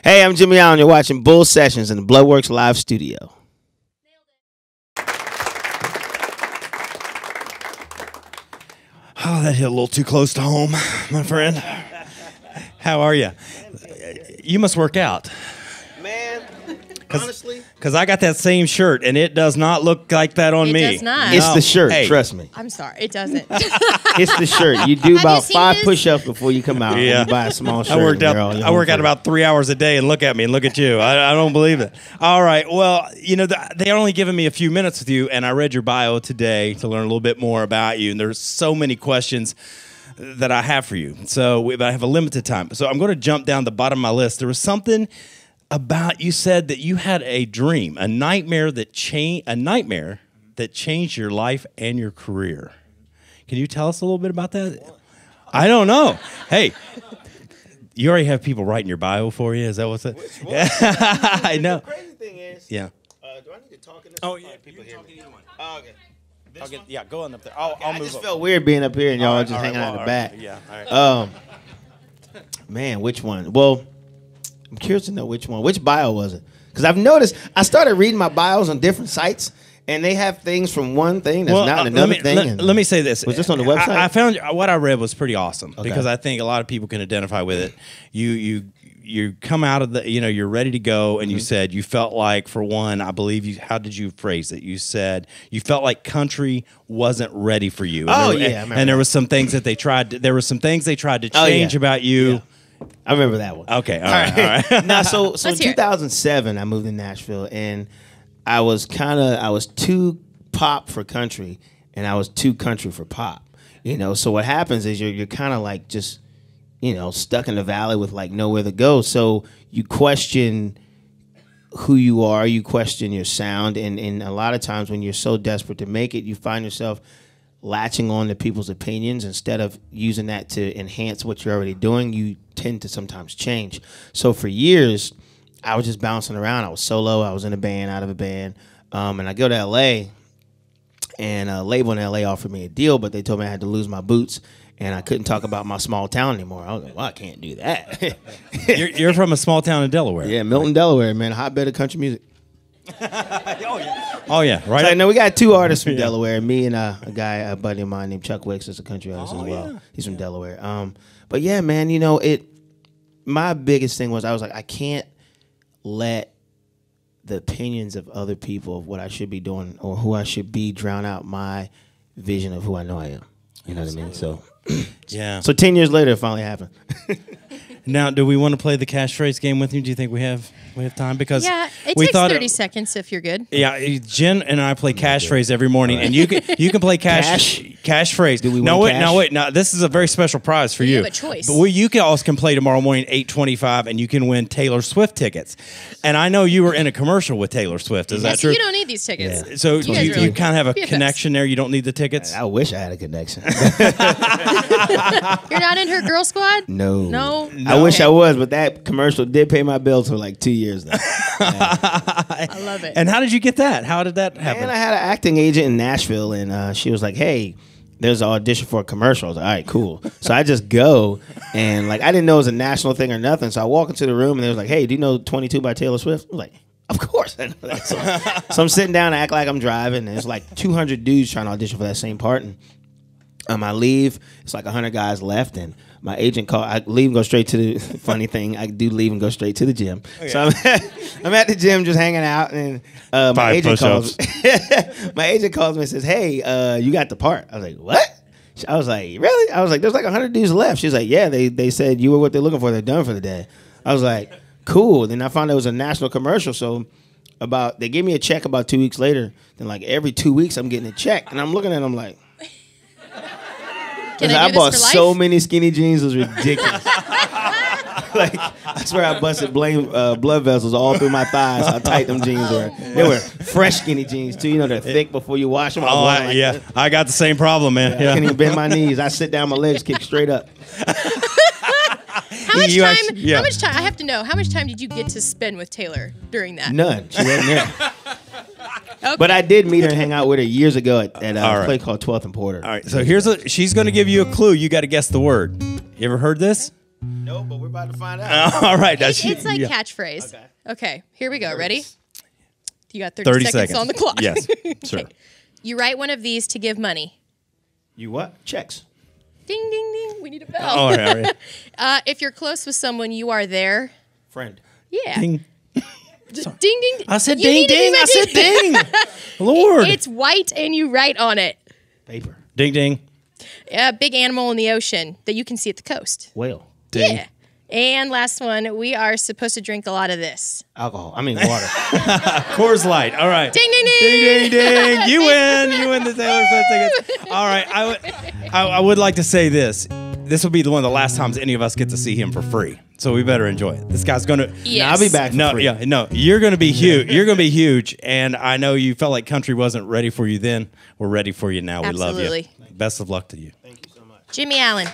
Hey, I'm Jimmie Allen. You're watching Bull Sessions in the Bloodworks live studio. Oh, that hit a little too close to home, my friend. How are you? You must work out. Man, honestly. Because I got that same shirt, and it does not look like that on me. It does not. It's the shirt, Hey. trust me. I'm sorry, it doesn't. It's the shirt. You do Have about you seen 5 this? push-ups before you come out. Yeah. And you buy a small shirt. I work and out about 3 hours a day, and look at me, and look at you. I don't believe it. All right, well, you know, they're only giving me a few minutes with you, and I read your bio today to learn a little bit more about you, and there's so many questions that I have for you. So I have a limited time. So I'm going to jump down the bottom of my list. There was something about, you said that you had a dream, a nightmare that changed your life and your career. Can you tell us a little bit about that? I don't know. Hey, you already have people writing your bio for you. Is that what's it? I know. The crazy thing is, Yeah. do I need to talk in this? Oh, yeah. People You hear can talk me. in either one. Oh, okay. Yeah, go on up there. I move just up. felt weird being up here and y'all All right, just all right, hanging out in the all back. right. Yeah, all right. Man, which one? Well, I'm curious to know which one. Which bio was it? Because I've noticed I started reading my bios on different sites, and they have things from one thing that's not another thing. Let me say this. Was this on the website? I found what I read was pretty awesome because I think a lot of people can identify with it. You come out of the, you're ready to go, and you said you felt like, for one, I believe you. How did you phrase it? You said you felt like country wasn't ready for you. And And there was some things that they tried. There were some things they tried to change about you. Yeah. I remember that one. Okay, all right. Now, so in Let's hear it. 2007, I moved to Nashville, and I was too pop for country, and I was too country for pop. So what happens is you're kind of like just, stuck in the valley with like nowhere to go. So you question who you are, you question your sound, and a lot of times when you're so desperate to make it, you find yourself latching on to people's opinions instead of using that to enhance what you're already doing. You tend to sometimes change. So for years, I was just bouncing around. I was solo. I was in a band, out of a band. And I go to L.A., and a label in L.A. offered me a deal, but they told me I had to lose my boots, and I couldn't talk about my small town anymore. I was like, well, I can't do that. You're from a small town in Delaware. Yeah, Milton, Delaware, man. Hotbed of country music. Oh yeah, right. So, no, we got 2 artists from Delaware. Me and a buddy of mine named Chuck Wicks is a country artist as well. Yeah. He's from Delaware. But yeah, man, my biggest thing was I was like, I can't let the opinions of other people of what I should be doing or who I should be drown out my vision of who I know I am. You know what I mean? So Yeah. so 10 years later, it finally happened. Now, do we want to play the cash phrase game with you? Do you think we have time? Because Yeah, it we takes thought 30 seconds if you're good. Yeah, Jen and I play cash phrase every morning, and you can play cash phrase. Do we no, win wait, cash? no. This is a very special prize for you. You have a choice. But you can play tomorrow morning 8:25, and you can win Taylor Swift tickets. And I know you were in a commercial with Taylor Swift. Is that So true? you don't need these tickets. Yeah. So You guys you really- kind of have a BFFs. connection there. You don't need the tickets. I wish I had a connection. You're not in her girl squad? No. No? I wish Okay. I was, but that commercial did pay my bills for like 2 years now. I love it. And how did you get that? How did that happen? And I had an acting agent in Nashville, and she was like, hey, there's an audition for a commercial. I was like, all right, cool. So I just go, and like I didn't know it was a national thing or nothing. So I walk into the room, and they was like, hey, do you know 22 by Taylor Swift? I was like, of course I know that song. So I'm sitting down, and act like I'm driving, and there's like 200 dudes trying to audition for that same part. And I leave. It's like 100 guys left, and my agent called. I leave and go straight to the funny thing. I do leave and go straight to the gym. Okay. So I'm at the gym just hanging out, and my agent calls. My agent calls me and says, "Hey, you got the part." I was like, "What?" I was like, "Really?" I was like, "There's like 100 dudes left." She's like, "Yeah, they said you were what they're looking for. They're done for the day." I was like, "Cool." Then I found out it was a national commercial, so. They gave me a check about 2 weeks later. Then like every 2 weeks I'm getting a check, and I'm looking at them like. Can I do bought this for life? so many skinny jeans, it was ridiculous. Like I swear I busted blood vessels all through my thighs. How tight them jeans were. They were fresh skinny jeans too. They're thick before you wash them. Yeah, I got the same problem, man. I can't even bend my knees. I sit down, my legs kick straight up. How much You time? actually- yeah. How much time? I have to know. How much time did you get to spend with Taylor during that? None. She wasn't there. Okay. But I did meet her and hang out with her years ago at All a right. place called 12th and Porter. All right, so she's going to give you a clue. You got to guess the word. You ever heard this? Nope. No, but we're about to find out. All right. It's like yeah. catchphrase. Okay, here we go. Ready? You got 30 seconds on the clock. Yes, sure. Okay. You write one of these to give money. You what? Checks. Ding, ding, ding. We need a bell. Oh, all right. If you're close with someone, you are there. Friend. Yeah. Ding. Ding, ding. I said You ding, need to be ding. my I said ding. Lord. It's white and you write on it. Paper. Ding, ding. A big animal in the ocean that you can see at the coast. Whale. Ding. Yeah. And last one, we are supposed to drink a lot of this. Alcohol. I mean water. Coors Light. All right. Ding, ding, ding. Ding, ding, ding. You win. You win the Taylor Swift tickets. All right. I would like to say this. This will be one of the last times any of us get to see him for free. So we better enjoy it. This guy's going to. Yes. I'll be back for free. No. You're going to be huge. You're going to be huge. And I know you felt like country wasn't ready for you then. We're ready for you now. We love you. Absolutely. Best of luck to you. Thank you so much. Jimmie Allen.